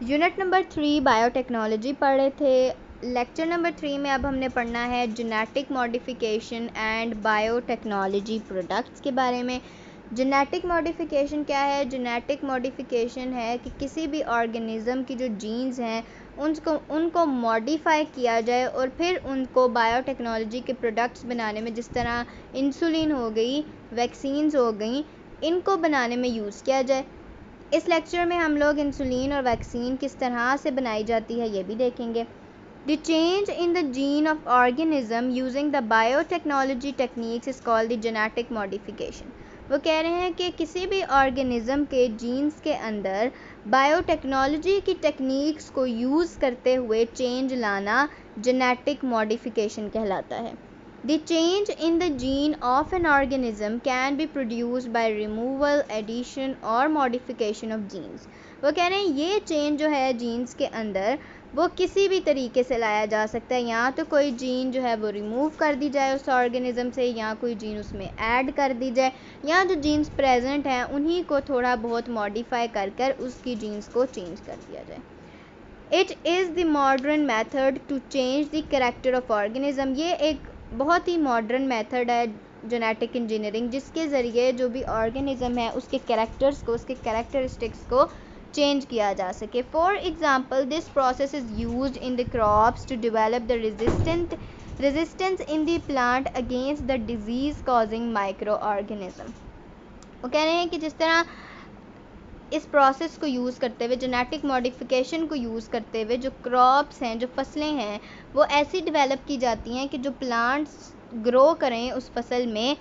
Unit number 3 biotechnology पढ़ रहे थे। लेक्चर नंबर 3 में अब हमने पढ़ना है genetic modification and biotechnology products के बारे में। जेनेटिक मॉडिफिकेशन क्या है? जेनेटिक मॉडिफिकेशन है कि किसी भी ऑर्गेनिज़म की जो जीन्स हैं उनको मॉडिफाई किया जाए और फिर उनको बायोटेक्नोलॉजी के प्रोडक्ट्स बनाने में, जिस तरह इंसुलिन हो गई, वैक्सीन्स हो गई, इनको बनाने में यूज़ किया जाए। इस लेक्चर में हम लोग इंसुलिन और वैक्सीन किस तरह से बनाई जाती है ये भी देखेंगे। The change in the gene of organism using the biotechnology techniques is called the genetic modification. वो कह रहे हैं कि किसी भी ऑर्गेनिज्म के जीन्स के अंदर बायोटेक्नोलॉजी की टेक्निक्स को यूज़ करते हुए चेंज लाना जेनेटिक मॉडिफिकेशन कहलाता है। The change in the gene of an organism can be produced by removal, addition or modification of genes। वो कह रहे हैं ये चेंज जो है जीन्स के अंदर वो किसी भी तरीके से लाया जा सकता है। या तो कोई जीन जो है वो रिमूव कर दी जाए उस ऑर्गेनिज्म से, या कोई जीन उसमें ऐड कर दी जाए, या जो जीन्स प्रेजेंट हैं उन्हीं को थोड़ा बहुत मॉडिफाई कर कर उसकी जीन्स को चेंज कर दिया जाए। It is the modern method to change the character of organism. ये एक बहुत ही मॉडर्न मेथड है जेनेटिक इंजीनियरिंग, जिसके ज़रिए जो भी ऑर्गेनिज्म है उसके कैरेक्टर्स को, उसके कैरेक्टरिस्टिक्स को चेंज किया जा सके। For example this process is used in the crops to develop the resistance in the plant against the disease causing micro organism. वो कह रहे हैं कि जिस तरह इस प्रोसेस को यूज़ करते हुए, जेनेटिक मॉडिफिकेशन को यूज़ करते हुए जो क्रॉप्स हैं, जो फसलें हैं, वो ऐसी डेवलप की जाती हैं कि जो प्लांट्स ग्रो करें उस फसल में,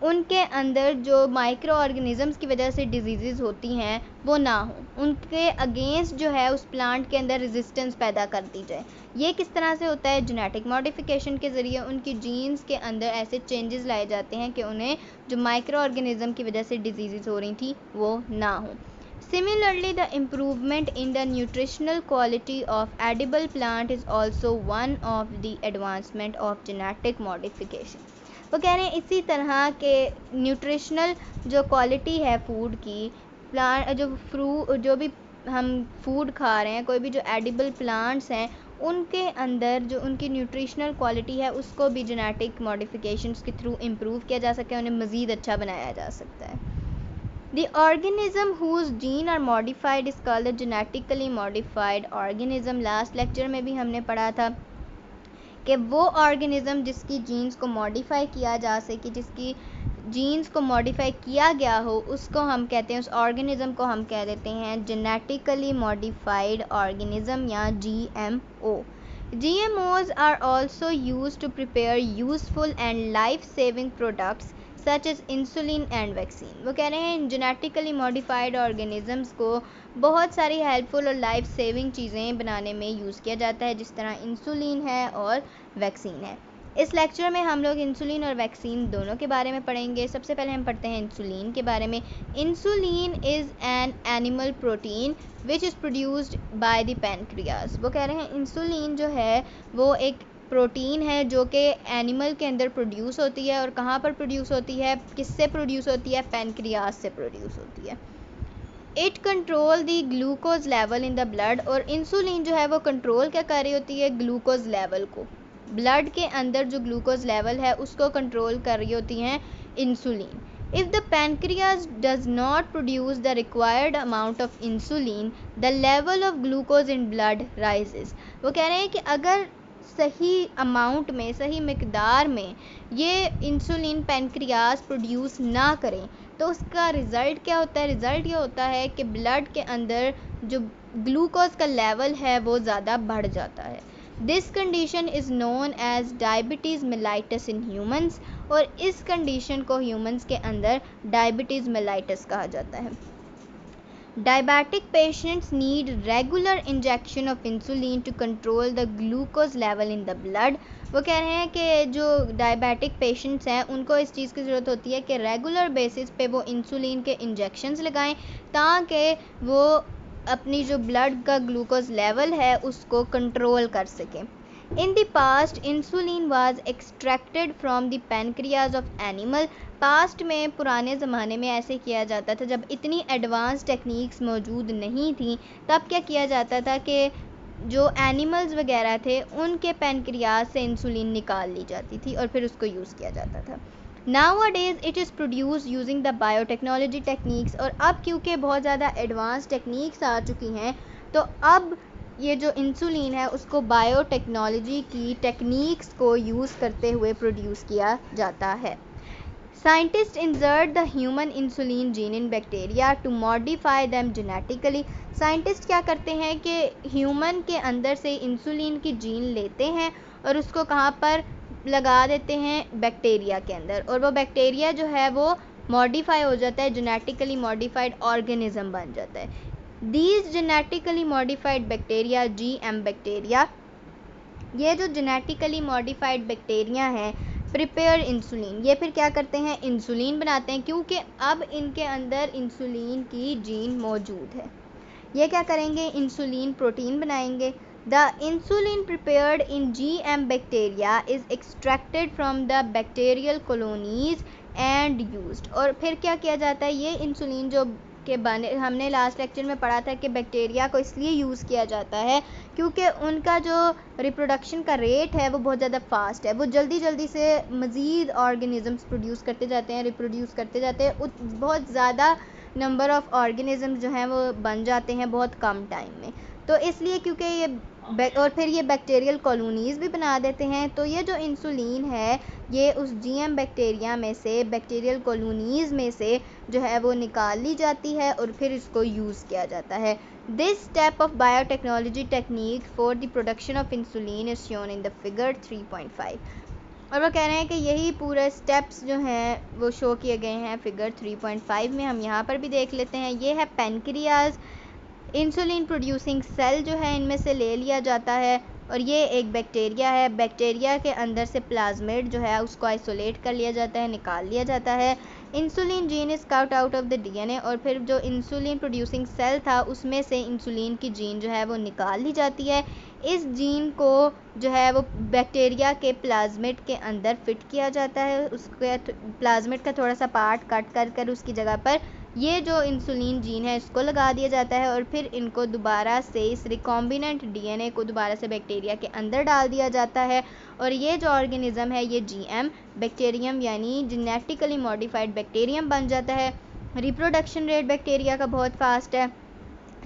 उनके अंदर जो माइक्रो ऑर्गेनिज़म्स की वजह से डिजीज़ होती हैं वो ना हो, उनके अगेंस्ट जो है उस प्लांट के अंदर रेजिस्टेंस पैदा कर दी जाए। ये किस तरह से होता है? जेनेटिक मॉडिफिकेशन के ज़रिए उनकी जीन्स के अंदर ऐसे चेंजेस लाए जाते हैं कि उन्हें जो माइक्रो ऑर्गेनिज़म की वजह से डिजीज़ हो रही थी वो ना हो। Similarly, the improvement in the nutritional quality of edible plant is also one of the advancement of genetic modification। वो कह रहे हैं इसी तरह के न्यूट्रिशनल जो क्वालिटी है फूड की, प्लांट जो भी हम फूड खा रहे हैं, कोई भी जो एडिबल प्लांट्स हैं, उनके अंदर जो उनकी न्यूट्रिशनल क्वालिटी है उसको भी जेनेटिक मॉडिफिकेशंस के थ्रू इम्प्रूव किया जा सकता है, उन्हें मज़ीद अच्छा बनाया जा सकता है। The organism whose gene are modified is called a genetically modified organism। Last lecture में भी हमने पढ़ा था कि वो ऑर्गेनिज़म जिसकी जीन्स को मॉडिफाई किया जा सके, जिसकी जीन्स को मॉडिफाई किया गया हो, उसको हम कहते हैं, उस ऑर्गेनिज़म को हम कह देते हैं जेनेटिकली मॉडिफाइड ऑर्गेनिज़म या GMO। GMOs are also used to prepare useful and life-saving products such as insulin and vaccine. वो कह रहे हैं जेनेटिकली मॉडिफाइड ऑर्गेनिज़म्स को बहुत सारी हेल्पफुल और लाइफ सेविंग चीज़ें बनाने में यूज़ किया जाता है, जिस तरह इंसुलिन है और वैक्सीन है। इस लेक्चर में हम लोग इंसुलिन और वैक्सीन दोनों के बारे में पढ़ेंगे। सबसे पहले हम पढ़ते हैं इंसुलिन के बारे में। Insulin is an animal protein which is produced by the pancreas. वो कह रहे हैं इंसुलिन जो है वो एक प्रोटीन है जो कि एनिमल के अंदर प्रोड्यूस होती है। और कहाँ पर प्रोड्यूस होती है, किससे प्रोड्यूस होती है? पैनक्रियाज से प्रोड्यूस होती है। It control the glucose level in the blood. और इंसुलिन जो है वो कंट्रोल क्या कर रही होती है? ग्लूकोज लेवल को, ब्लड के अंदर जो ग्लूकोज लेवल है उसको कंट्रोल कर रही होती हैं insulin. If the pancreas does not produce the required amount of insulin, the level of glucose in blood rises। वो कह रहे हैं कि अगर सही अमाउंट में, सही मिकदार में ये इंसुलिन पैनक्रियाज प्रोड्यूस ना करें तो उसका रिज़ल्ट क्या होता है? रिज़ल्ट ये होता है कि ब्लड के अंदर जो ग्लूकोज का लेवल है वो ज़्यादा बढ़ जाता है। This condition is known as diabetes mellitus in humans. और इस कंडीशन को ह्यूमंस के अंदर डायबिटीज़ मेलाइटस कहा जाता है। Diabetic patients need regular injection of insulin to control the glucose level in the blood। वो कह रहे हैं कि जो डायबिटिक पेशेंट्स हैं उनको इस चीज़ की ज़रूरत होती है कि रेगुलर बेसिस पे वो इंसुलिन के इंजेक्शंस लगाएं ताकि वो अपनी जो ब्लड का ग्लूकोज लेवल है उसको कंट्रोल कर सकें। In the past insulin was extracted from the pancreas of animal. Past में पुराने ज़माने में ऐसे किया जाता था, जब इतनी एडवांस टेक्निक्स मौजूद नहीं थी तब क्या किया जाता था कि जो एनिमल्स वगैरह थे उनके पैनक्रियाज से इंसुलिन निकाल ली जाती थी और फिर उसको यूज़ किया जाता था। Nowadays it is produced using the biotechnology techniques। और अब क्योंकि बहुत ज़्यादा एडवांस टेक्निक्स आ चुकी हैं तो अब ये जो इंसुलिन है उसको बायोटेक्नोलॉजी की टेक्निक्स को यूज़ करते हुए प्रोड्यूस किया जाता है। Scientists insert the human insulin gene in bacteria to modify them genetically। Scientist क्या करते हैं कि ह्यूमन के अंदर से इंसुलिन की जीन लेते हैं और उसको कहाँ पर लगा देते हैं, बैक्टीरिया के अंदर, और वो बैक्टीरिया जो है वो मॉडिफाई हो जाता है, जेनेटिकली मॉडिफाइड ऑर्गेनिज्म बन जाता है। These genetically modified bacteria, GM bacteria, ये जो जेनेटिकली मॉडिफाइड बैक्टीरिया हैं, प्रिपेयर इंसुलिन, ये फिर क्या करते हैं, इंसुलिन बनाते हैं, क्योंकि अब इनके अंदर इंसुलिन की जीन मौजूद है। ये क्या करेंगे, इंसुलिन प्रोटीन बनाएंगे। The insulin prepared in GM bacteria is extracted from the bacterial colonies and used. और फिर क्या किया जाता है, ये इंसुलिन जो के बने, हमने लास्ट लेक्चर में पढ़ा था कि बैक्टीरिया को इसलिए यूज़ किया जाता है क्योंकि उनका जो रिप्रोडक्शन का रेट है वो बहुत ज़्यादा फास्ट है, वो जल्दी जल्दी से मज़ीद ऑर्गेनिज़म्स प्रोड्यूस करते जाते हैं, रिप्रोड्यूस करते जाते हैं, बहुत ज़्यादा नंबर ऑफ़ ऑर्गेनिज़म्स जो हैं वो बन जाते हैं बहुत कम टाइम में। तो इसलिए क्योंकि ये और फिर ये बैक्टीरियल कॉलोनीज़ भी बना देते हैं, तो ये जो इंसुलिन है ये उस GM बैक्टीरिया में से, बैक्टीरियल कॉलोनीज़ में से जो है वो निकाल ली जाती है और फिर इसको यूज़ किया जाता है। This step of biotechnology technique for the production of insulin is shown in the figure 3.5। और वो कह रहे हैं कि यही पूरे स्टेप्स जो हैं वो शो किए गए हैं फिगर 3.5 में। हम यहाँ पर भी देख लेते हैं, ये है पैनक्रियाज, इंसुलिन प्रोड्यूसिंग सेल जो है इनमें से ले लिया जाता है, और ये एक बैक्टीरिया है, बैक्टीरिया के अंदर से प्लाज्मिड जो है उसको आइसोलेट कर लिया जाता है, निकाल लिया जाता है। Insulin gene is cout out of the DNA, और फिर जो इंसुलिन प्रोड्यूसिंग सेल था उसमें से इंसुलिन की जीन जो है वो निकाल ली जाती है। इस जीन को जो है वो बैक्टीरिया के प्लाज्मिड के अंदर फिट किया जाता है, उसके प्लाज्मिड का थोड़ा सा पार्ट कट कर उसकी जगह पर ये जो इंसुलिन जीन है इसको लगा दिया जाता है, और फिर इनको दोबारा से इस रिकॉम्बिनेंट DNA को दोबारा से बैक्टीरिया के अंदर डाल दिया जाता है, और ये जो ऑर्गेनिज़म है ये GM बैक्टीरियम यानी जेनेटिकली मॉडिफाइड बैक्टीरियम बन जाता है। रिप्रोडक्शन रेट बैक्टीरिया का बहुत फास्ट है,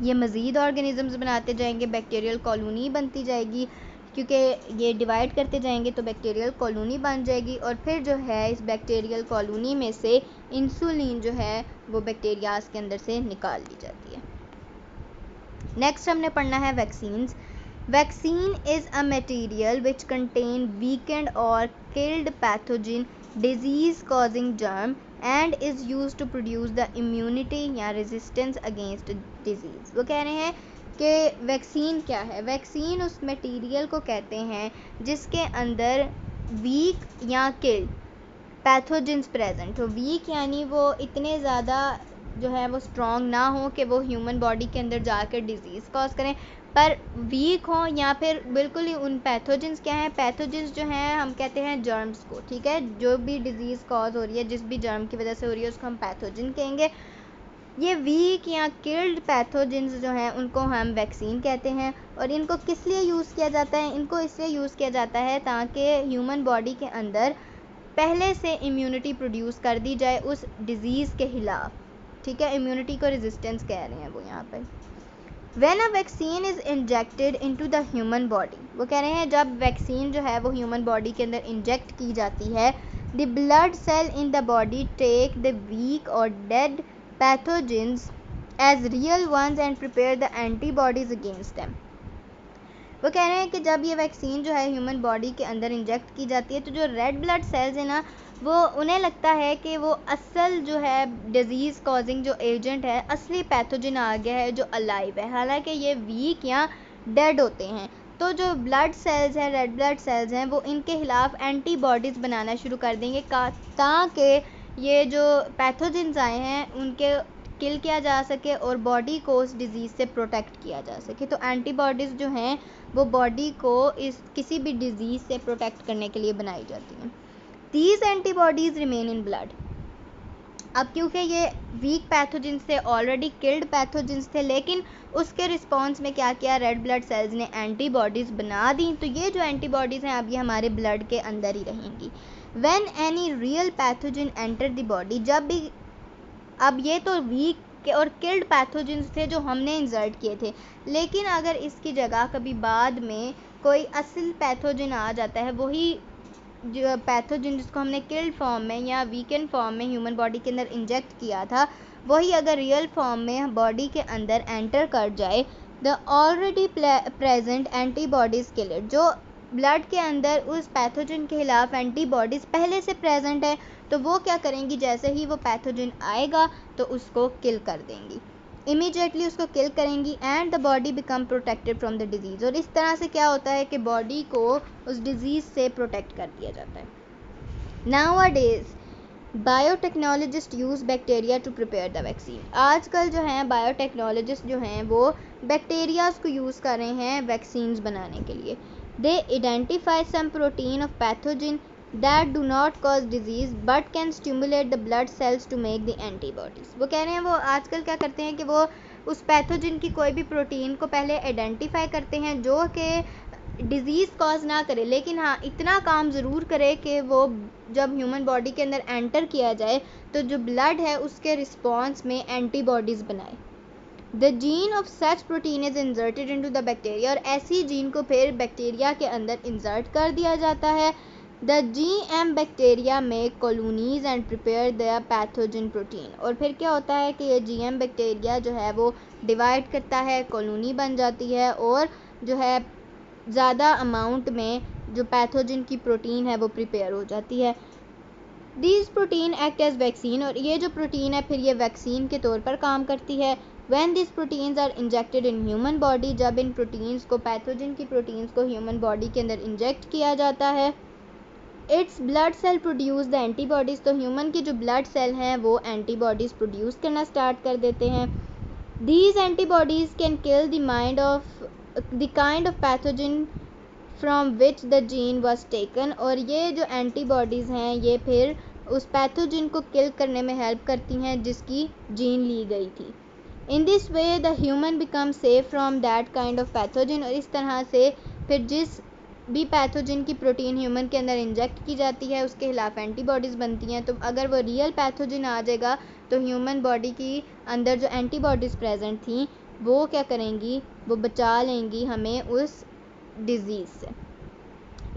ये मज़ीद ऑर्गेनिज़म्स बनाते जाएंगे, बैक्टीरियल कॉलोनी बनती जाएगी, क्योंकि ये डिवाइड करते जाएंगे तो बैक्टीरियल कॉलोनी बन जाएगी, और फिर जो है इस बैक्टीरियल कॉलोनी में से इंसुलिन जो है वो बैक्टीरियाज के अंदर से निकाल ली जाती है। नेक्स्ट हमने पढ़ना है vaccines. Vaccine is a material which contain weakened और killed pathogen disease causing germ and is use to produce the immunity या रेजिस्टेंस अगेंस्ट डिजीज़। वो कह रहे हैं कि वैक्सीन क्या है, वैक्सीन उस मटेरियल को कहते हैं जिसके अंदर वीक या किल्ड पैथोजेंस प्रेजेंट हो। वीक यानी वो इतने ज़्यादा जो है वो स्ट्रॉन्ग ना हो कि वो ह्यूमन बॉडी के अंदर जाकर डिजीज़ कॉज करें, पर वीक हो, या फिर बिल्कुल ही उन पैथोजेंस क्या हैं, पैथोजेंस जो हैं हम कहते हैं जर्म्स को, ठीक है, जो भी डिजीज़ कॉज हो रही है, जिस भी जर्म की वजह से हो रही है उसको हम पैथोजन कहेंगे। ये वीक या किल्ड पैथोजेंस जो हैं उनको हम वैक्सीन कहते हैं। और इनको किस लिए यूज़ किया जाता है, इनको इसलिए यूज़ किया जाता है ताकि ह्यूमन बॉडी के अंदर पहले से इम्यूनिटी प्रोड्यूस कर दी जाए उस डिज़ीज़ के ख़िलाफ़, ठीक है, इम्यूनिटी को रेजिस्टेंस कह रहे हैं वो यहाँ पर। When a vaccine is injected into the human body, वो कह रहे हैं जब वैक्सीन जो है वो ह्यूमन बॉडी के अंदर इंजेक्ट की जाती है, the blood cell in the body take the weak or dead pathogens as real ones and prepare the antibodies against them। वो कह रहे हैं कि जब ये वैक्सीन जो है ह्यूमन बॉडी के अंदर इंजेक्ट की जाती है तो जो रेड ब्लड सेल्स हैं ना, वो उन्हें लगता है कि वो असल जो है डिज़ीज़ कॉजिंग जो एजेंट है, असली पैथोजन आ गया है जो अलाइव है, हालांकि ये वीक या डेड होते हैं। तो जो ब्लड सेल्स हैं, रेड ब्लड सेल्स हैं, वो इनके ख़िलाफ़ एंटीबॉडीज़ बनाना शुरू कर देंगे ताकि ये जो पैथोजेंस आए हैं उनके किल किया जा सके और बॉडी को उस डिज़ीज़ से प्रोटेक्ट किया जा सके। तो एंटीबॉडीज़ जो हैं वो बॉडी को इस किसी भी डिज़ीज़ से प्रोटेक्ट करने के लिए बनाई जाती हैं। These antibodies remain in blood. अब क्योंकि ये वीक पैथोजेंस थे, ऑलरेडी किल्ड पैथोजेंस थे, लेकिन उसके रिस्पॉन्स में क्या किया, रेड ब्लड सेल्स ने एंटीबॉडीज़ बना दी। तो ये जो एंटीबॉडीज़ हैं अब ये हमारे ब्लड के अंदर ही रहेंगी। When any real pathogen enter the body, जब भी, अब ये तो वीक और किल्ड पैथोजेंस थे जो हमने इंसर्ट किए थे, लेकिन अगर इसकी जगह कभी बाद में कोई असल पैथोजन आ जाता है, वही जो पैथोजन जिसको हमने किल्ड फॉर्म में या वीकेंड फॉर्म में ह्यूमन बॉडी के अंदर इंजेक्ट किया था, वही अगर रियल फॉर्म में बॉडी के अंदर एंटर कर जाए, the already present antibodies kill it. जो ब्लड के अंदर उस पैथोजन के खिलाफ एंटीबॉडीज़ पहले से प्रेजेंट है, तो वो क्या करेंगी, जैसे ही वो पैथोजन आएगा तो उसको किल कर देंगी, इमीडिएटली उसको किल करेंगी and the body become protected from the disease. और इस तरह से क्या होता है कि बॉडी को उस डिज़ीज़ से प्रोटेक्ट कर दिया जाता है। Nowadays biotechnologist use bacteria to prepare the vaccine. आजकल जो हैं बायोटेक्नोलॉजिस्ट जो हैं वो बैक्टीरियाज को यूज़ कर रहे हैं वैक्सीन्स बनाने के लिए। They identify some protein of pathogen that do not cause disease but can stimulate the blood cells to make the antibodies। वो कह रहे हैं, वो आजकल क्या करते हैं कि वो उस पैथोजन की कोई भी प्रोटीन को पहले आइडेंटिफाई करते हैं जो कि डिज़ीज़ कॉज ना करे, लेकिन हाँ इतना काम ज़रूर करे कि वो जब ह्यूमन बॉडी के अंदर एंटर किया जाए तो जो ब्लड है उसके रिस्पॉन्स में एंटीबॉडीज़ बनाए। The gene of such protein is inserted into the bacteria, और ऐसी जीन को फिर बैक्टीरिया के अंदर इंसर्ट कर दिया जाता है। The GM bacteria make colonies and prepare the pathogen protein, और फिर क्या होता है कि ये GM बैक्टीरिया जो है वो डिवाइड करता है, कॉलोनी बन जाती है और जो है ज़्यादा अमाउंट में जो पैथोजन की प्रोटीन है वो प्रिपेयर हो जाती है। These protein act as vaccine, और ये जो प्रोटीन है फिर ये वैक्सीन के तौर पर काम करती है। When this proteins are injected in human body, जब इन प्रोटीन्स को, पैथोजन की प्रोटीन्स को ह्यूमन बॉडी के अंदर इंजेक्ट किया जाता है, it's blood cell produce the antibodies, तो ह्यूमन के जो ब्लड सेल हैं वो एंटीबॉडीज़ प्रोड्यूस करना स्टार्ट कर देते हैं। These antibodies can kill the kind of pathogen from which the gene was taken, और ये जो एंटीबॉडीज़ हैं ये फिर उस पैथोजन को किल करने में हेल्प करती हैं जिसकी जीन ली गई थी। In this way the human become safe from that kind of pathogen, और इस तरह से फिर जिस भी पैथोजन की प्रोटीन ह्यूमन के अंदर इंजेक्ट की जाती है उसके खिलाफ एंटीबॉडीज़ बनती हैं। तो अगर वो रियल पैथोजन आ जाएगा तो ह्यूमन बॉडी की अंदर जो एंटीबॉडीज़ प्रेजेंट थी वो क्या करेंगी, वो बचा लेंगी हमें उस डिज़ीज़ से।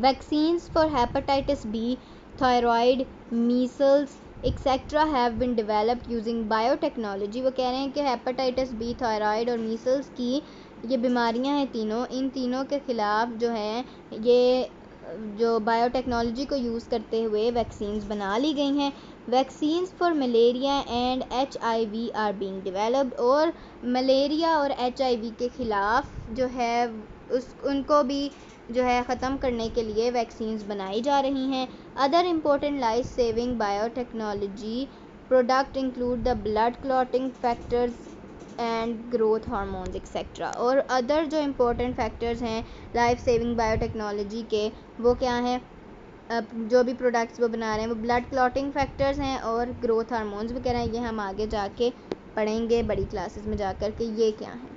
Vaccines for hepatitis B, thyroid, measles etcetera have been developed using biotechnology. वो कह रहे हैं कि हेपेटाइटिस बी, थायराइड और मीसल्स की ये बीमारियां हैं तीनों, इन तीनों के ख़िलाफ़ जो है ये जो बायोटेक्नोलॉजी को यूज़ करते हुए वैक्सीन्स बना ली गई हैं। Vaccines for malaria and HIV are being developed, और मलेरिया और HIV के ख़िलाफ़ जो है उनको भी जो है ख़त्म करने के लिए वैक्सीन्स बनाई जा रही हैं। Other important life saving biotechnology product include the blood clotting factors and growth hormones etcetera, और अदर जो इम्पोर्टेंट फैक्टर्स हैं लाइफ सेविंग बायोटेक्नोलॉजी के वो क्या हैं, जो भी प्रोडक्ट्स वो बना रहे हैं वो ब्लड क्लॉटिंग फैक्टर्स हैं और ग्रोथ हार्मोन्स वगैरह। ये हम आगे जाके पढ़ेंगे बड़ी क्लासेस में जाकर कि ये क्या हैं।